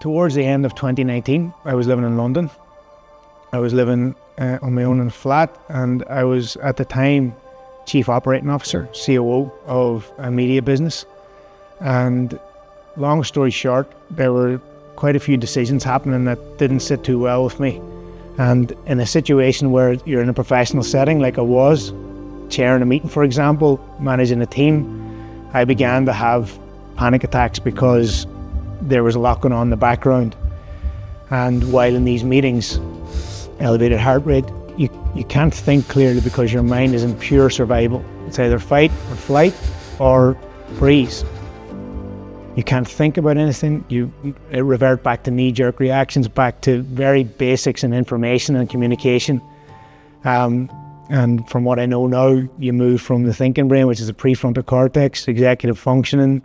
Towards the end of 2019, I was living in London. I was living on my own in a flat, and I was at the time Chief Operating Officer, COO of a media business. And long story short, there were quite a few decisions happening that didn't sit too well with me. And in a situation where you're in a professional setting, like I was, chairing a meeting, for example, managing a team, I began to have panic attacks because there was a lot going on in the background. And while in these meetings, elevated heart rate, you can't think clearly because your mind is in pure survival. It's either fight or flight or freeze. You can't think about anything. It revert back to knee-jerk reactions, back to very basics in information and communication. And from what I know now, you move from the thinking brain, which is the prefrontal cortex, executive functioning,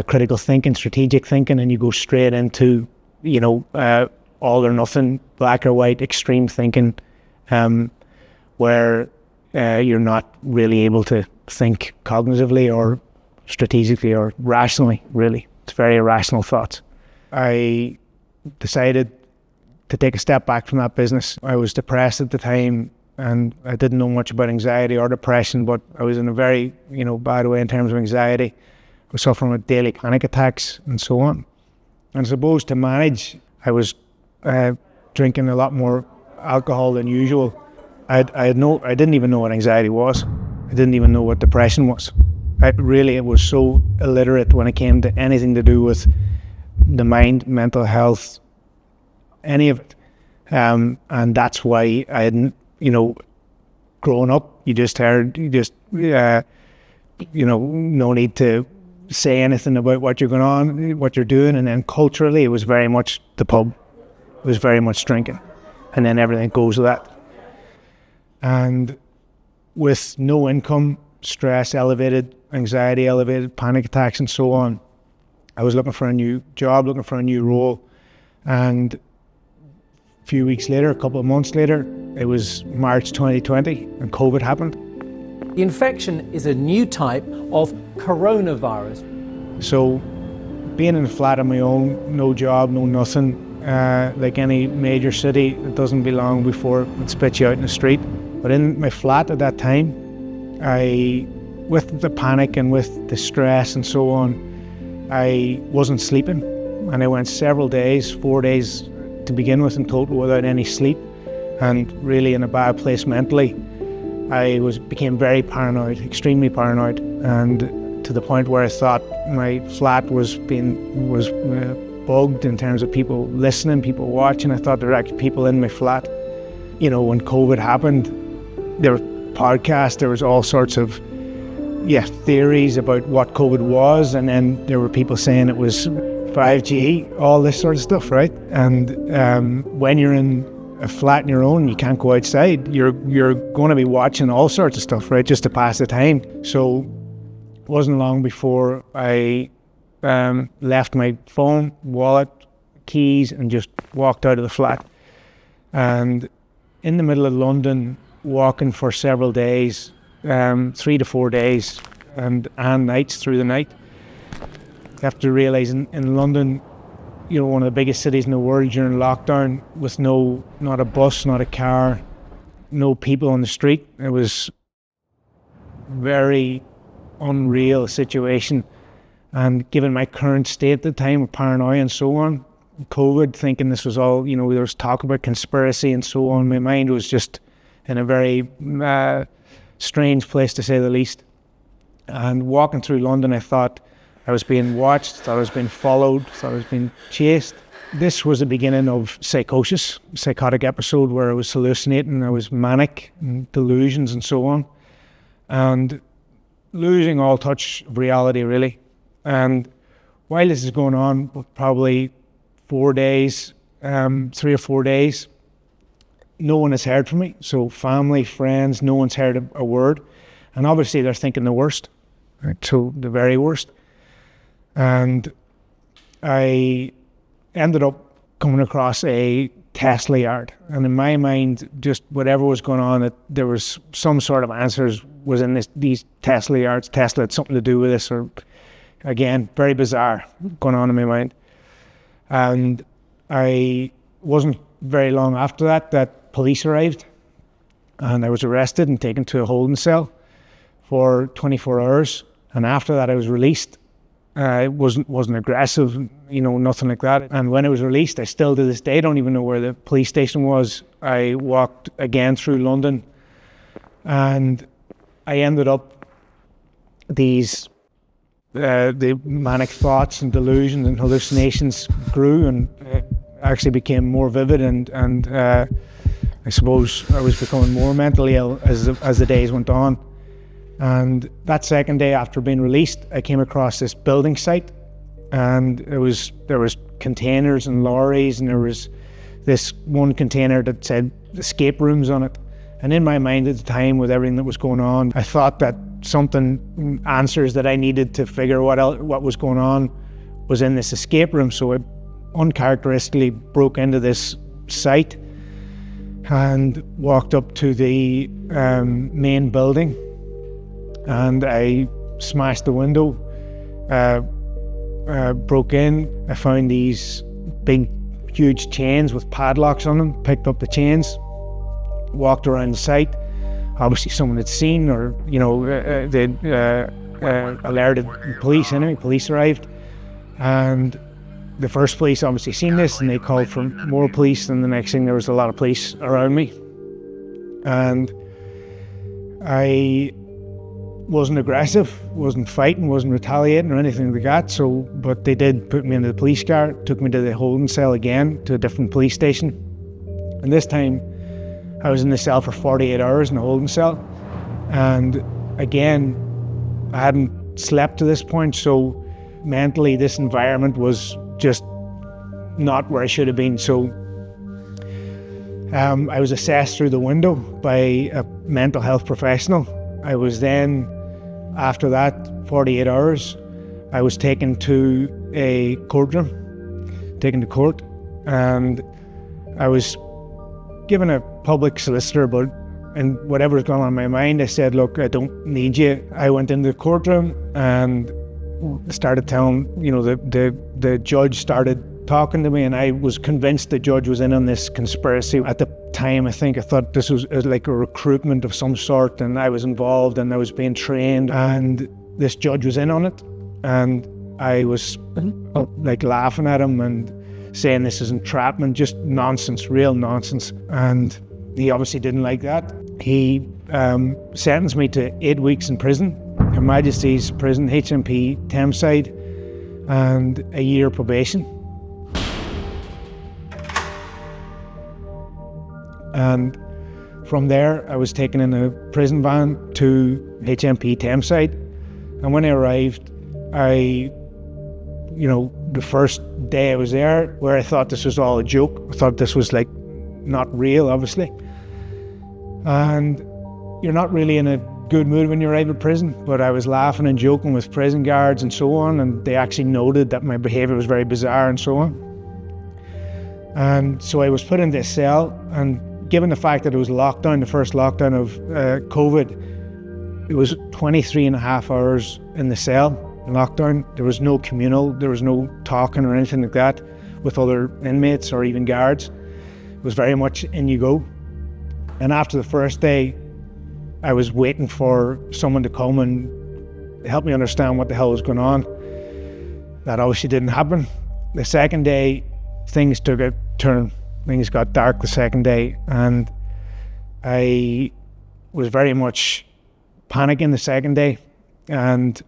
critical thinking, strategic thinking, and you go straight into, all or nothing, black or white, extreme thinking, where you're not really able to think cognitively or strategically or rationally, really. It's very irrational thoughts. I decided to take a step back from that business. I was depressed at the time, and I didn't know much about anxiety or depression, but I was in a very, bad way in terms of anxiety. I was suffering with daily panic attacks and so on. And I suppose to manage, I was drinking a lot more alcohol than usual. I didn't even know what anxiety was. I didn't even know what depression was. It was so illiterate when it came to anything to do with the mind, mental health, any of it. And that's why I hadn't, growing up, no need to say anything about what you're going on, what you're doing. And then culturally, it was very much the pub. It was very much drinking. And then everything goes with that. And with no income, stress elevated, anxiety elevated, panic attacks and so on, I was looking for a new job, looking for a new role. And a few weeks later, a couple of months later, it was March 2020 and COVID happened. The infection is a new type of coronavirus. So being in a flat on my own, no job, no nothing, like any major city, it doesn't be long before it spits you out in the street. But in my flat at that time, with the panic and with the stress and so on, I wasn't sleeping. And I went several days, 4 days to begin with in total, without any sleep, and really in a bad place mentally. I became very paranoid, extremely paranoid, and to the point where I thought my flat was bugged in terms of people listening, people watching. I thought there were actually people in my flat. When COVID happened, there were podcasts, there was all sorts of theories about what COVID was, and then there were people saying it was 5G, all this sort of stuff, right? And when you're in a flat on your own, you can't go outside, you're going to be watching all sorts of stuff, right, just to pass the time. So it wasn't long before I left my phone, wallet, keys, and just walked out of the flat. And in the middle of London, walking for several days, 3 to 4 days, and nights through the night, after realising in London, one of the biggest cities in the world during lockdown, with not a bus, not a car, no people on the street. It was very unreal situation. And given my current state at the time of paranoia and so on, COVID, thinking this was all, there was talk about conspiracy and so on, my mind was just in a very strange place, to say the least. And walking through London, I thought I was being watched, thought I was being followed, thought I was being chased. This was the beginning of Psychosis, a psychotic episode where I was hallucinating, I was manic, and delusions and so on. And losing all touch of reality, really. And while this is going on, probably 4 days, 3 or 4 days, no one has heard from me. So family, friends, no one's heard a word. And obviously they're thinking the worst, right? So the very worst. And I ended up coming across a Tesla yard. And in my mind, just whatever was going on, there was some sort of answers was in these Tesla yards. Tesla had something to do with this, or again, very bizarre going on in my mind. And I wasn't very long after that police arrived, and I was arrested and taken to a holding cell for 24 hours. And after that, I was released. I wasn't aggressive, nothing like that. And when I was released, I still to this day don't even know where the police station was. I walked again through London, and I ended up the manic thoughts and delusions and hallucinations grew and actually became more vivid, and I suppose I was becoming more mentally ill as the days went on. And that second day after being released, I came across this building site, and there was containers and lorries, and there was this one container that said escape rooms on it. And in my mind at the time, with everything that was going on, I thought that answers that I needed to figure what was going on was in this escape room. So I uncharacteristically broke into this site and walked up to the main building, and I smashed the window, broke in. I found these big, huge chains with padlocks on them, picked up the chains, walked around the site. Obviously someone had seen, or they'd alerted the police. Anyway, police arrived, and the first police obviously seen this, and they called for more police, and the next thing there was a lot of police around me. And I wasn't aggressive, wasn't fighting, wasn't retaliating or anything like that. But they did put me into the police car, took me to the holding cell again, to a different police station. And this time I was in the cell for 48 hours in the holding cell. And again, I hadn't slept to this point, so mentally this environment was just not where I should have been. So I was assessed through the window by a mental health professional. I was then, after that 48 hours, I was taken to a courtroom, taken to court, and I was given a public solicitor, but and whatever was going on in my mind, I said, look, I don't need you. I went into the courtroom and started telling, the judge started talking to me, and I was convinced the judge was in on this conspiracy. At the time, I thought this was like a recruitment of some sort, and I was involved and I was being trained, and this judge was in on it. And I was like laughing at him and saying this is entrapment, just nonsense, real nonsense. And he obviously didn't like that. He sentenced me to 8 weeks in prison, Her Majesty's Prison, HMP, Thameside, and a year probation. And from there, I was taken in a prison van to HMP Thameside. And when I arrived, the first day I was there, where I thought this was all a joke, I thought this was like not real, obviously. And you're not really in a good mood when you arrive at prison, but I was laughing and joking with prison guards and so on, and they actually noted that my behaviour was very bizarre and so on. And so I was put in this cell, and given the fact that it was lockdown, the first lockdown of COVID, it was 23 and a half hours in the cell in lockdown. There was no communal, there was no talking or anything like that with other inmates or even guards. It was very much in you go. And after the first day, I was waiting for someone to come and help me understand what the hell was going on. That obviously didn't happen. The second day, things took a turn. Things got dark the second day, and I was very much panicking the second day, and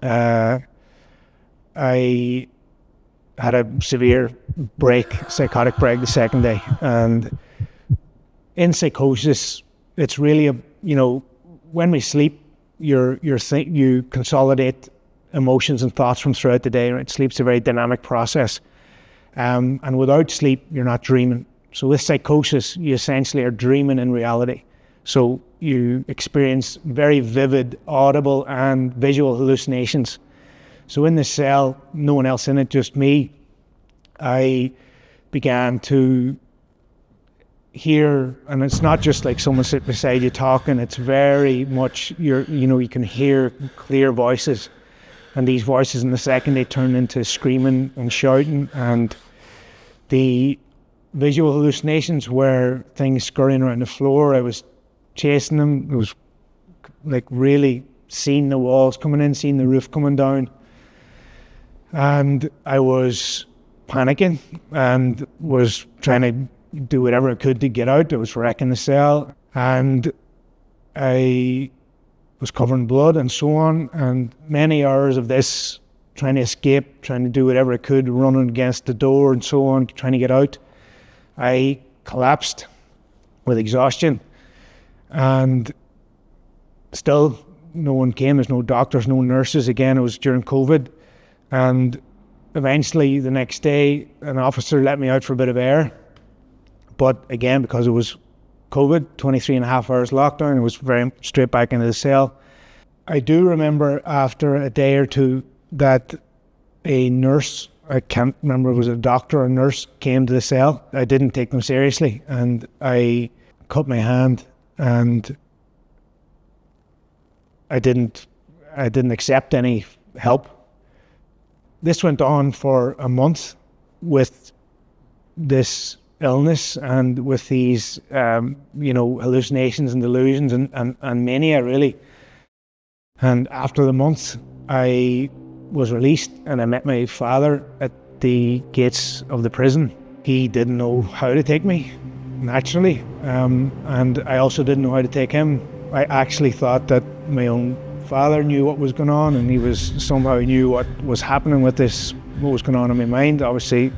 I had a severe psychotic break the second day. And in psychosis, it's really when we sleep, you consolidate emotions and thoughts from throughout the day. Right? Sleep's a very dynamic process. And without sleep, you're not dreaming. So with psychosis, you essentially are dreaming in reality. So you experience very vivid, audible and visual hallucinations. So in this cell, no one else in it, just me, I began to hear, and it's not just like someone sitting beside you talking, it's very much, you can hear clear voices. And these voices, in the second, they turned into screaming and shouting, and the visual hallucinations were things scurrying around the floor. I was chasing them. It was like really seeing the walls coming in, seeing the roof coming down. And I was panicking and was trying to do whatever I could to get out. I was wrecking the cell, and I was covered in blood and so on. And many hours of this, trying to escape, trying to do whatever I could, running against the door and so on, trying to get out. I collapsed with exhaustion, and still no one came. There's no doctors, no nurses. Again, it was during COVID, and eventually the next day an officer let me out for a bit of air, but again, because it was COVID, 23 and a half hours lockdown, it was very straight back into the cell. I do remember after a day or two that a nurse, I can't remember if it was a doctor or a nurse, came to the cell. I didn't take them seriously, and I cut my hand, and I didn't accept any help. This went on for a month with this illness and with these hallucinations and delusions and mania, really. And after the month, I was released, and I met my father at the gates of the prison. He didn't know how to take me, naturally, and I also didn't know how to take him. I actually thought that my own father knew what was going on, and he was somehow knew what was happening with this, what was going on in my mind. Obviously,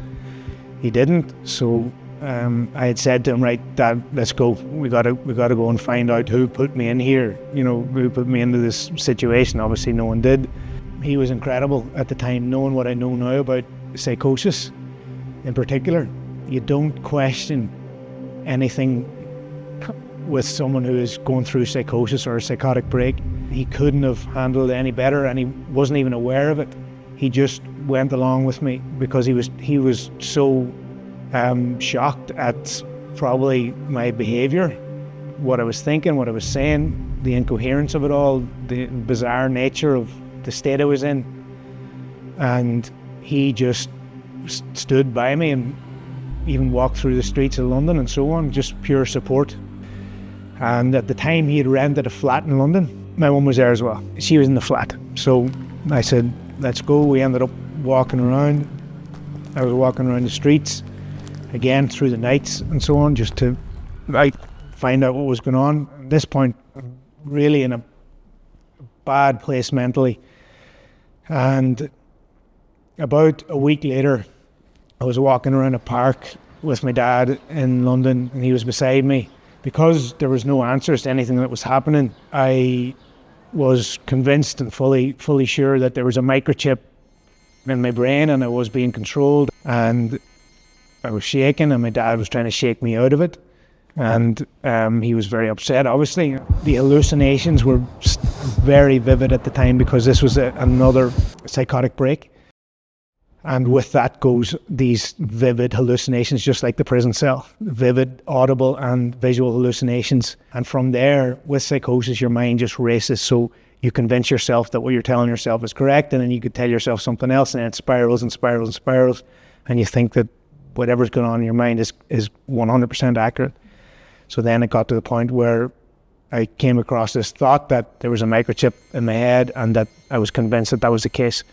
he didn't. So I had said to him, right, Dad, let's go. We gotta go and find out who put me in here. Who put me into this situation. Obviously, no one did. He was incredible at the time, knowing what I know now about psychosis in particular. You don't question anything with someone who is going through psychosis or a psychotic break. He couldn't have handled it any better, and he wasn't even aware of it. He just went along with me because he was so shocked at probably my behaviour, what I was thinking, what I was saying, the incoherence of it all, the bizarre nature of the state I was in. And he just stood by me and even walked through the streets of London and so on, just pure support. And at the time, he had rented a flat in London. My mum was there as well. She was in the flat. So I said, let's go. We ended up walking around. I was walking around the streets, again, through the nights and so on, just to find out what was going on. At this point, I'm really in a bad place mentally. And about a week later, I was walking around a park with my dad in London, and he was beside me. Because there was no answers to anything that was happening, I was convinced and fully sure that there was a microchip in my brain and I was being controlled, and I was shaking, and my dad was trying to shake me out of it, and he was very upset, obviously. The hallucinations were very vivid at the time because this was another psychotic break. And with that goes these vivid hallucinations, just like the prison cell. Vivid, audible and visual hallucinations. And from there, with psychosis, your mind just races. So you convince yourself that what you're telling yourself is correct, and then you could tell yourself something else, and it spirals and spirals and spirals. And you think that whatever's going on in your mind is 100% accurate. So then it got to the point where I came across this thought that there was a microchip in my head, and that I was convinced that was the case.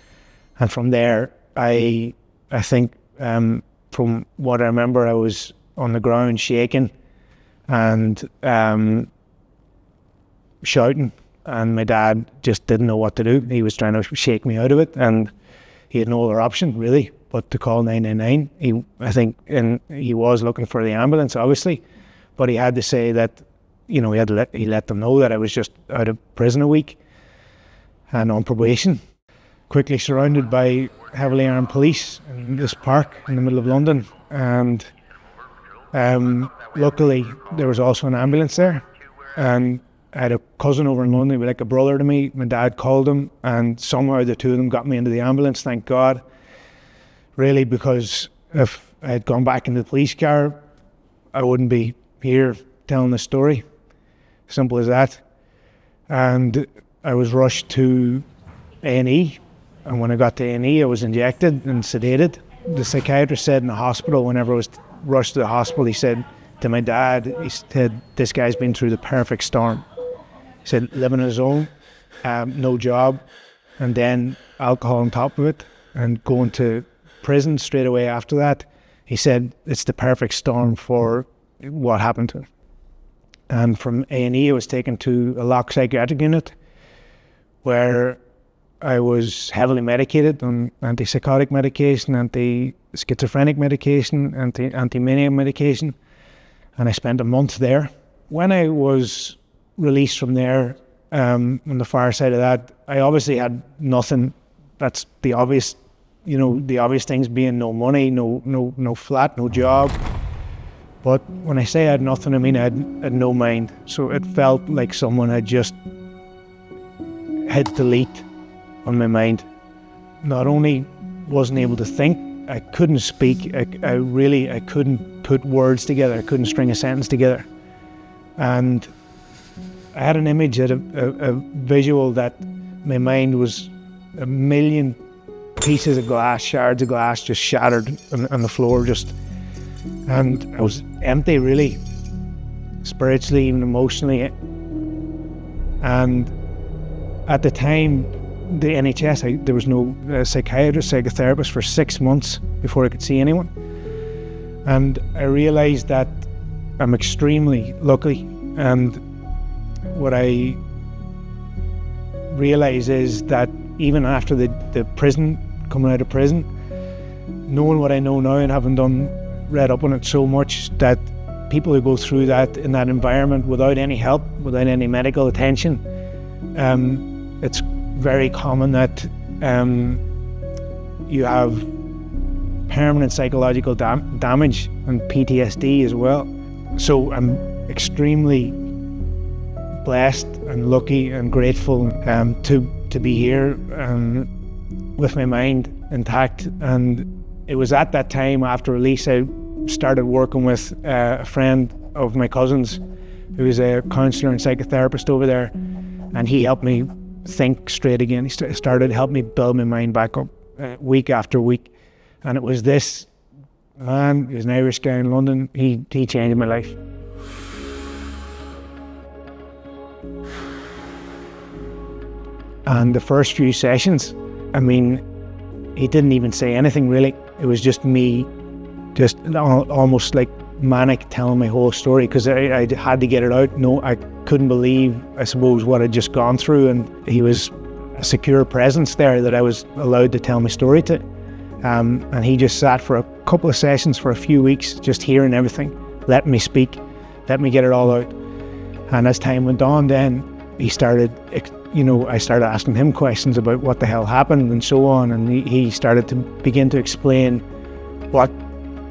And from there, I think from what I remember, I was on the ground shaking and shouting, and my dad just didn't know what to do. He was trying to shake me out of it, and he had no other option really but to call 999. He was looking for the ambulance, obviously, but he had to say that, he let them know that I was just out of prison a week and on probation. Quickly surrounded by heavily armed police in this park in the middle of London, and luckily there was also an ambulance there, and I had a cousin over in London, he was like a brother to me. My dad called him, and somehow the two of them got me into the ambulance, thank God, really, because if I had gone back into the police car, I wouldn't be here telling this story. Simple as that. And I was rushed to A&E And when I got to A&E, I was injected and sedated. The psychiatrist said in the hospital, whenever I was rushed to the hospital, he said to my dad, he said, this guy's been through the perfect storm. He said, living on his own, no job, and then alcohol on top of it, and going to prison straight away after that. He said, it's the perfect storm for what happened to him. And from A&E, I was taken to a locked psychiatric unit where I was heavily medicated on antipsychotic medication, anti-schizophrenic medication, anti-mania medication, and I spent a month there. When I was released from there, on the far side of that, I obviously had nothing. That's the obvious, the obvious things being no money, no flat, no job. But when I say I had nothing, I mean I had no mind. So it felt like someone had just hit delete on my mind. Not only wasn't able to think, I couldn't speak. I couldn't put words together. I couldn't string a sentence together. And I had an image, a visual that my mind was a million pieces of glass, shards of glass just shattered on the floor, and I was empty, really, spiritually, even emotionally. And at the time, the NHS, there was no psychiatrist, psychotherapist for 6 months before I could see anyone. And I realized that I'm extremely lucky. And what I realize is that even after the prison, coming out of prison, knowing what I know now and having read up on it so much, that people who go through that in that environment without any help, without any medical attention, it's very common that you have permanent psychological damage and PTSD as well. So I'm extremely blessed and lucky and grateful to be here with my mind intact. And it was at that time, after release, I started working with a friend of my cousin's who is a counsellor and psychotherapist over there, and he helped me think straight again. He started to help me build my mind back up week after week. And it was this man, he was an Irish guy in London, he changed my life. And the first few sessions, I mean, he didn't even say anything really. It was just me, just almost like manic, telling my whole story, because I had to get it out. No, I couldn't believe, I suppose, what I'd just gone through, and he was a secure presence there that I was allowed to tell my story to. And he just sat for a couple of sessions for a few weeks, just hearing everything, letting me speak, letting me get it all out. And as time went on, then he started, I started asking him questions about what the hell happened and so on, and he started to begin to explain what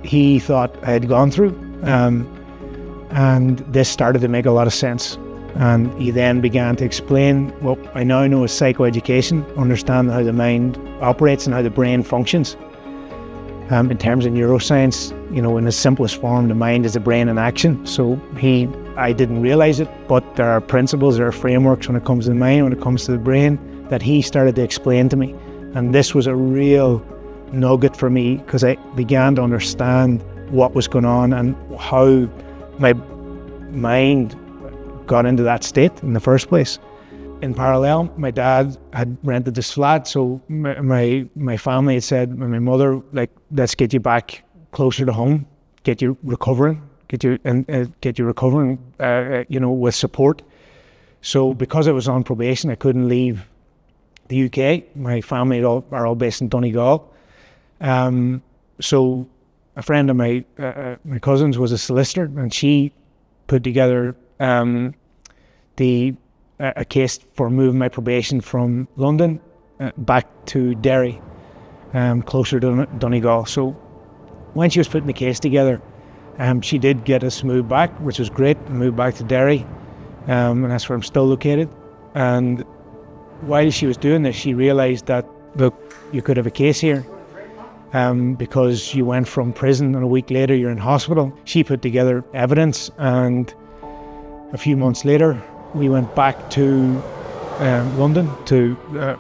he thought I had gone through. And this started to make a lot of sense. And he then began to explain what I now know as psychoeducation, understanding how the mind operates and how the brain functions. In terms of neuroscience, in its simplest form, the mind is the brain in action. So I didn't realize it, but there are principles, there are frameworks when it comes to the mind, when it comes to the brain, that he started to explain to me. And this was a real nugget for me, because I began to understand what was going on and how my mind got into that state in the first place. In parallel, my dad had rented this flat, so my family had said, my mother, let's get you back closer to home, get you recovering, with support. So because I was on probation, I couldn't leave the UK. My family are all based in Donegal. So a friend of my cousin's was a solicitor, and she put together a case for moving my probation from London back to Derry, closer to Donegal. So when she was putting the case together, she did get us moved back, which was great, moved back to Derry, and that's where I'm still located. And while she was doing this, she realised that, look, you could have a case here, because you went from prison and a week later you're in hospital. She put together evidence, and a few months later we went back to London to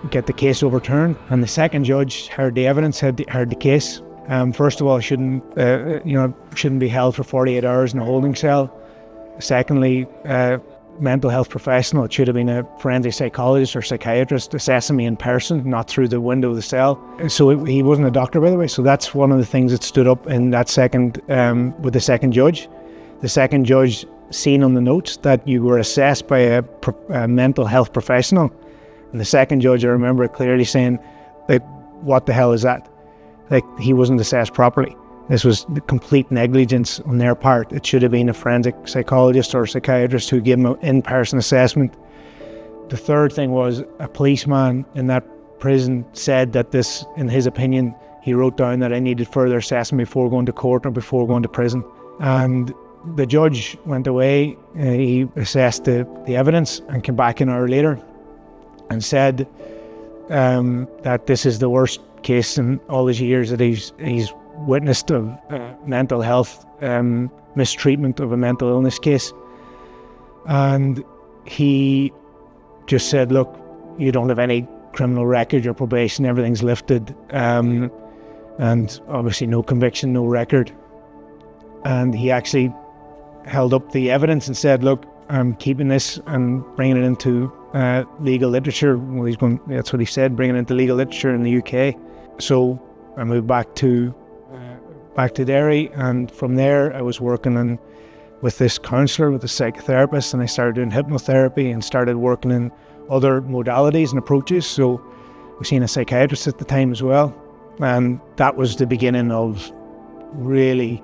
get the case overturned. And the second judge heard the evidence, heard the case. First of all, shouldn't be held for 48 hours in a holding cell. Secondly, mental health professional. It should have been a forensic psychologist or psychiatrist assessing me in person, not through the window of the cell. So he wasn't a doctor, by the way. So that's one of the things that stood up in that second, with the second judge. The second judge seen on the notes that you were assessed by a mental health professional. And the second judge, I remember clearly saying, like, what the hell is that? Like, he wasn't assessed properly. This was the complete negligence on their part. It should have been a forensic psychologist or psychiatrist who gave him an in-person assessment. The third thing was a policeman in that prison said that this, in his opinion, he wrote down that I needed further assessment before going to court or before going to prison. And the judge went away, he assessed the evidence and came back an hour later and said that this is the worst case in all his years that he's witnessed of mental health mistreatment of a mental illness case. And he just said, look, you don't have any criminal record, your probation, everything's lifted, and obviously no conviction, no record. And he actually held up the evidence and said, look, I'm keeping this and bringing it into legal literature. Well, that's what he said, bringing it into legal literature in the UK. So I moved back to Derry, and from there I was working with this counsellor, with a psychotherapist, and I started doing hypnotherapy and started working in other modalities and approaches. So I was seeing a psychiatrist at the time as well, and that was the beginning of really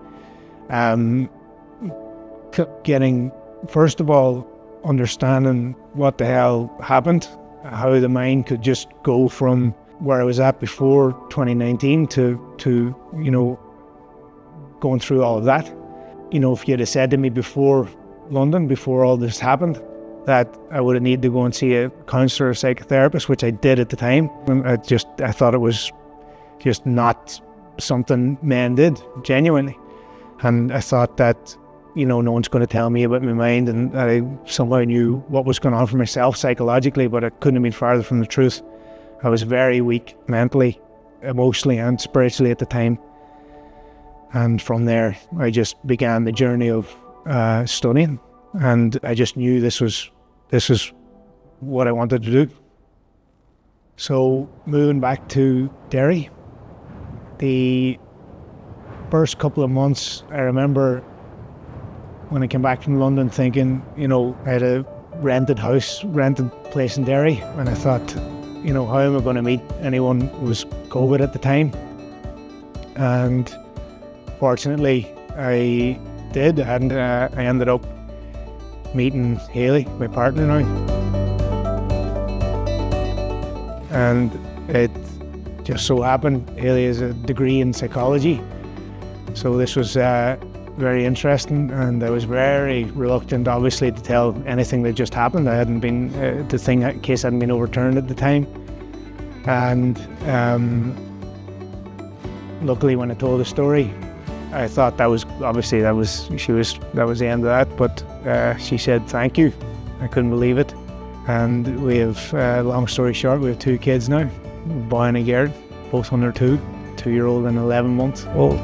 getting, first of all, understanding what the hell happened, how the mind could just go from where I was at before 2019 to going through all of that. If you'd have said to me before London, before all this happened, that I would have needed to go and see a counsellor or psychotherapist, which I did at the time, and I thought it was just not something men did, genuinely. And I thought that, no one's going to tell me about my mind, and I somehow knew what was going on for myself psychologically, but it couldn't have been farther from the truth. I was very weak mentally, emotionally and spiritually at the time. And from there, I just began the journey of studying, and I just knew this was what I wanted to do. So moving back to Derry, the first couple of months, I remember when I came back from London thinking, I had a rented place in Derry, and I thought, how am I going to meet anyone who was COVID at the time? And fortunately, I did, and I ended up meeting Hayley, my partner now. And it just so happened, Hayley has a degree in psychology, so this was very interesting, and I was very reluctant, obviously, to tell anything that just happened. I hadn't been, the case hadn't been overturned at the time. And luckily, when I told the story, I thought that was the end of that. But she said thank you. I couldn't believe it. And we have, long story short, we have 2 kids now, a boy and a girl, both under 2-year-old and 11-month-old.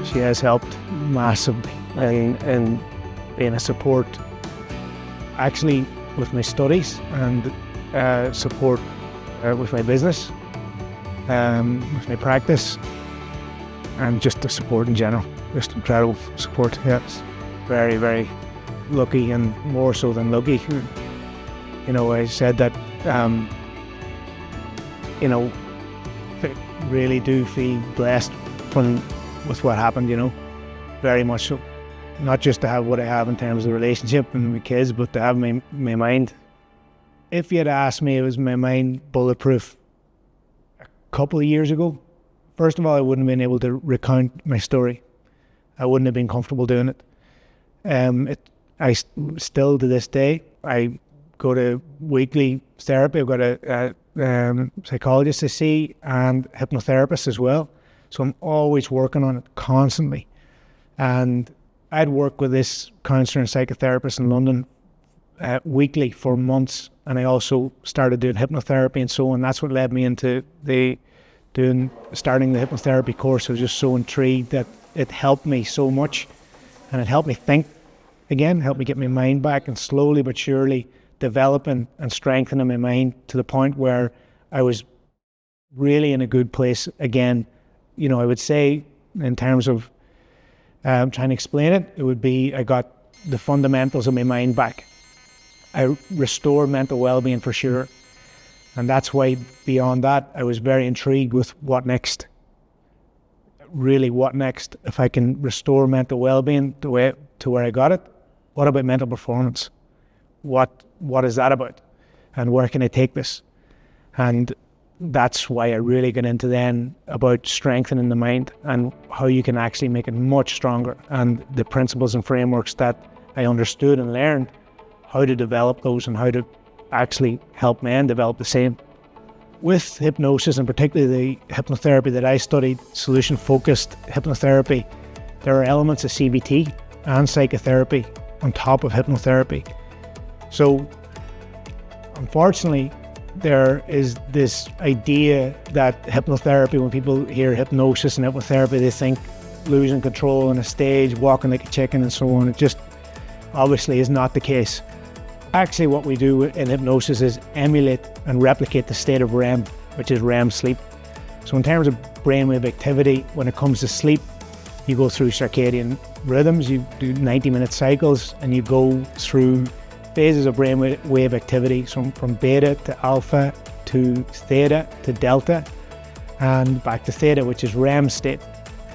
She has helped massively in being a support, actually, with my studies, and support with my business, with my practice, and just the support in general. Just incredible support. Yes, very, very lucky, and more so than lucky. I said that, really do feel blessed with what happened, very much so. Not just to have what I have in terms of the relationship and my kids, but to have my mind. If you had asked me, was my mind bulletproof a couple of years ago? First of all, I wouldn't have been able to recount my story. I wouldn't have been comfortable doing it. I still, to this day, I go to weekly therapy. I've got a psychologist to see, and hypnotherapist as well. So I'm always working on it constantly. And I'd worked with this counsellor and psychotherapist in London weekly for months, and I also started doing hypnotherapy and so on. That's what led me into starting the hypnotherapy course. I was just so intrigued that it helped me so much, and it helped me think again, helped me get my mind back, and slowly but surely developing and strengthening my mind to the point where I was really in a good place again. You know, I would say in terms of trying to explain it, it would be I got the fundamentals of my mind back. I restored mental well-being for sure. And that's why beyond that, I was very intrigued with what next. Really, what next? If I can restore mental well-being to where I got it, what about mental performance? What is that about? And where can I take this? And that's why I really got into then about strengthening the mind and how you can actually make it much stronger, and the principles and frameworks that I understood and learned, how to develop those and how to actually help men develop the same. With hypnosis, and particularly the hypnotherapy that I studied, solution-focused hypnotherapy, there are elements of CBT and psychotherapy on top of hypnotherapy. So, unfortunately, there is this idea that hypnotherapy, when people hear hypnosis and hypnotherapy, they think losing control on a stage, walking like a chicken and so on. It just obviously is not the case. Actually, what we do in hypnosis is emulate and replicate the state of REM, which is REM sleep. So in terms of brainwave activity, when it comes to sleep, you go through circadian rhythms, you do 90-minute cycles, and you go through phases of brainwave activity, so from beta to alpha to theta to delta, and back to theta, which is REM state.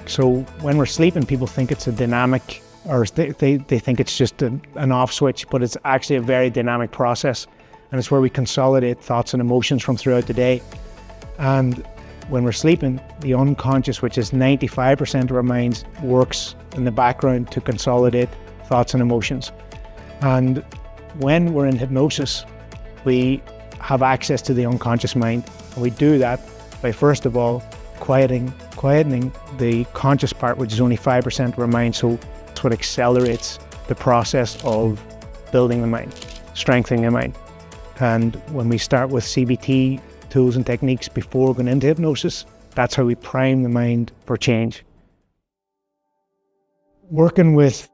So when we're sleeping, people think it's a dynamic, or they think it's just an off switch, but it's actually a very dynamic process, and it's where we consolidate thoughts and emotions from throughout the day. And when we're sleeping, the unconscious, which is 95% of our minds, works in the background to consolidate thoughts and emotions. And when we're in hypnosis, we have access to the unconscious mind, and we do that by, first of all, quietening the conscious part, which is only 5% of our mind. So it's what accelerates the process of building the mind, strengthening the mind. And when we start with CBT tools and techniques before going into hypnosis, that's how we prime the mind for change. Working with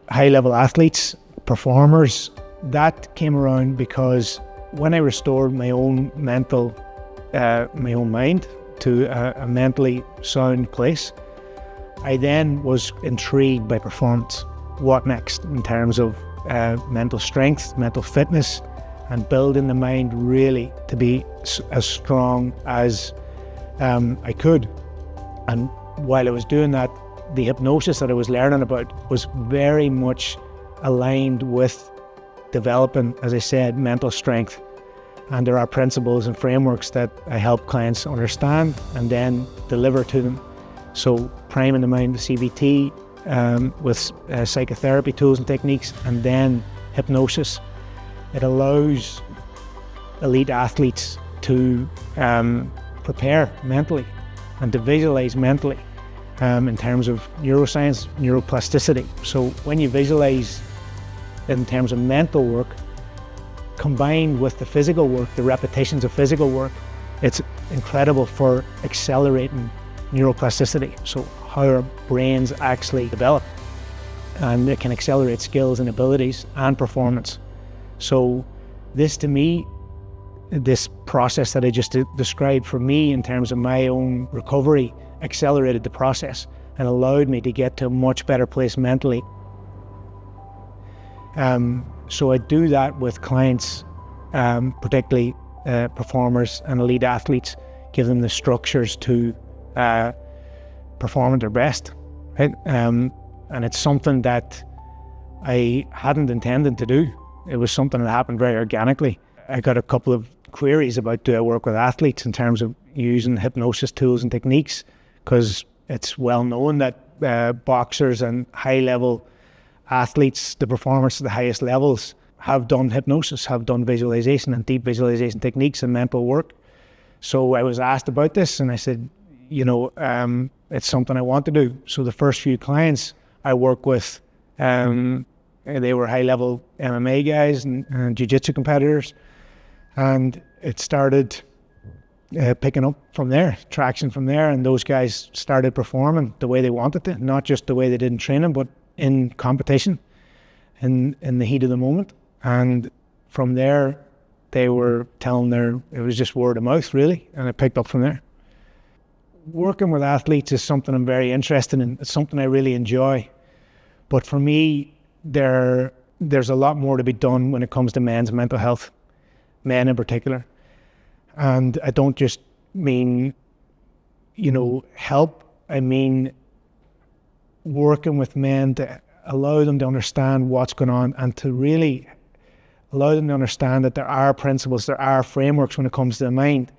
high-level athletes, performers, that came around because when I restored my own mind to a mentally sound place, I then was intrigued by performance. What next in terms of mental strength, mental fitness, and building the mind really to be as strong as I could. And while I was doing that, the hypnosis that I was learning about was very much aligned with developing, as I said, mental strength. And there are principles and frameworks that I help clients understand and then deliver to them. So priming the mind with CBT, with psychotherapy tools and techniques, and then hypnosis. It allows elite athletes to prepare mentally and to visualize mentally in terms of neuroscience, neuroplasticity. So when you visualize in terms of mental work, combined with the physical work, the repetitions of physical work, it's incredible for accelerating neuroplasticity. So how our brains actually develop, and it can accelerate skills and abilities and performance. So this, to me, this process that I just described for me in terms of my own recovery accelerated the process and allowed me to get to a much better place mentally. So I do that with clients, particularly performers and elite athletes, give them the structures to perform at their best, right? And it's something that I hadn't intended to do. It was something that happened very organically. I got a couple of queries about, do I work with athletes in terms of using hypnosis tools and techniques? Because it's well known that boxers and high-level athletes, the performers at the highest levels, have done hypnosis, have done visualization and deep visualization techniques and mental work. So I was asked about this, and I said, it's something I want to do. So the first few clients, I work with, they were high-level MMA guys and jiu-jitsu competitors, and it started picking up from there, traction from there, and those guys started performing the way they wanted to, not just the way they did in training, but in competition, in the heat of the moment. And from there, they were telling it was just word of mouth, really, and it picked up from there. Working with athletes is something I'm very interested in. It's something I really enjoy. But for me, there's a lot more to be done when it comes to men's mental health, men in particular. And I don't just mean, help. I mean working with men to allow them to understand what's going on and to really allow them to understand that there are principles, there are frameworks when it comes to the mind.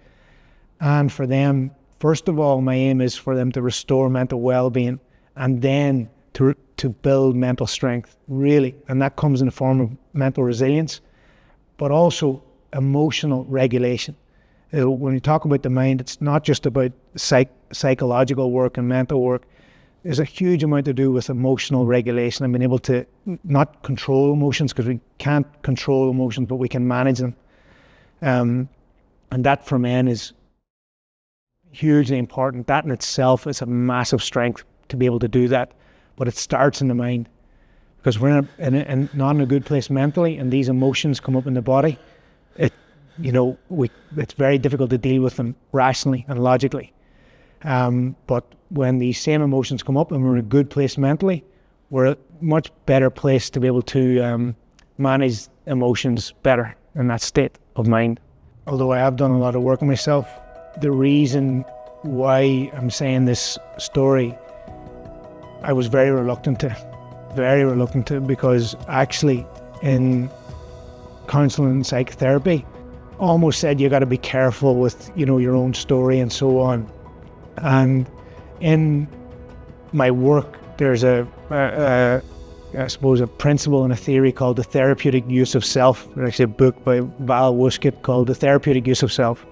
And for them, first of all, my aim is for them to restore mental well-being and then to build mental strength, really. And that comes in the form of mental resilience, but also emotional regulation. When you talk about the mind, it's not just about psychological work and mental work. There's a huge amount to do with emotional regulation and being able to not control emotions, because we can't control emotions, but we can manage them. And that for men is hugely important. That in itself is a massive strength to be able to do that. But it starts in the mind, because we're not in a good place mentally, and these emotions come up in the body. It's very difficult to deal with them rationally and logically. But when these same emotions come up and we're in a good place mentally, we're a much better place to be able to manage emotions better in that state of mind. Although I have done a lot of work on myself, the reason why I'm saying this story, I was very reluctant to, because actually in counselling and psychotherapy, almost said you got to be careful with your own story and so on. And in my work, there's I suppose a principle and a theory called the therapeutic use of self. There's actually a book by Val Wuskett called The Therapeutic Use of Self,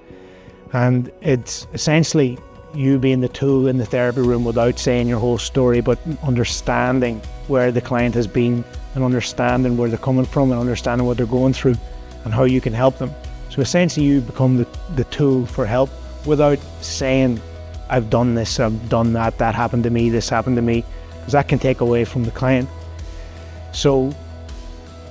and it's essentially you being the tool in the therapy room without saying your whole story, but understanding where the client has been and understanding where they're coming from and understanding what they're going through and how you can help them. So essentially you become the tool for help without saying, I've done this, I've done that, that happened to me, this happened to me, because that can take away from the client. So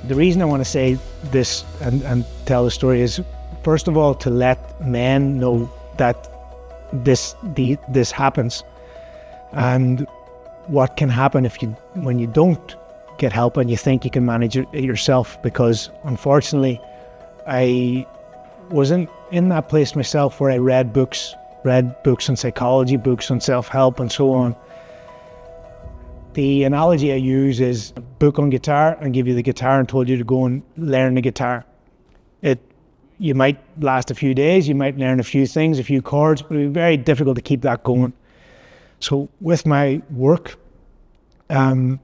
the reason I want to say this and tell the story is, first of all, to let men know that this happens, and what can happen when you don't get help and you think you can manage it yourself. Because unfortunately, I wasn't in that place myself where I read books on psychology, books on self-help and so on. The analogy I use is a book on guitar and give you the guitar and told you to go and learn the guitar. You might last a few days, you might learn a few things, a few chords, but it would be very difficult to keep that going. So with my work, the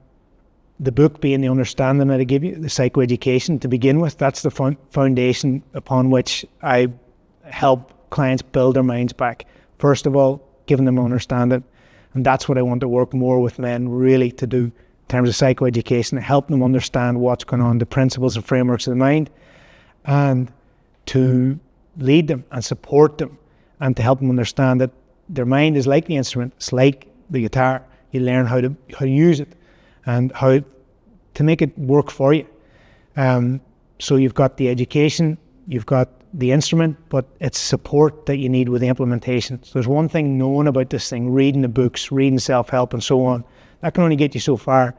book being the understanding that I give you, the psychoeducation to begin with, that's the foundation upon which I help clients build their minds back. First of all, giving them understanding. And that's what I want to work more with men really to do in terms of psychoeducation, to help them understand what's going on, the principles and frameworks of the mind, and to lead them and support them, and to help them understand that their mind is like the instrument, it's like the guitar. You learn how to use it and how to make it work for you. So you've got the education, you've got the instrument, but it's support that you need with the implementation. So there's one thing knowing about this thing, reading the books, reading self-help and so on, that can only get you so far,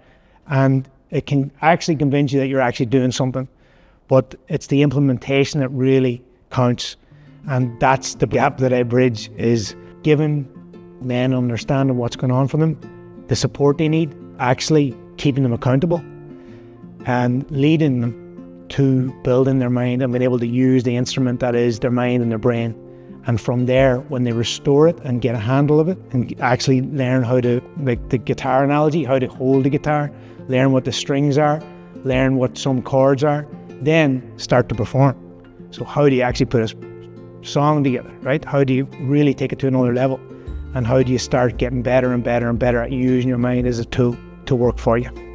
and it can actually convince you that you're actually doing something, but it's the implementation that really counts. And that's the gap that I bridge, is giving men understanding what's going on for them, the support they need, actually keeping them accountable and leading them to building their mind and being able to use the instrument that is their mind and their brain. And from there, when they restore it and get a handle of it and actually learn how to, like the guitar analogy, how to hold the guitar, learn what the strings are, learn what some chords are, then start to perform. So how do you actually put a song together, right? How do you really take it to another level? And how do you start getting better and better and better at using your mind as a tool to work for you.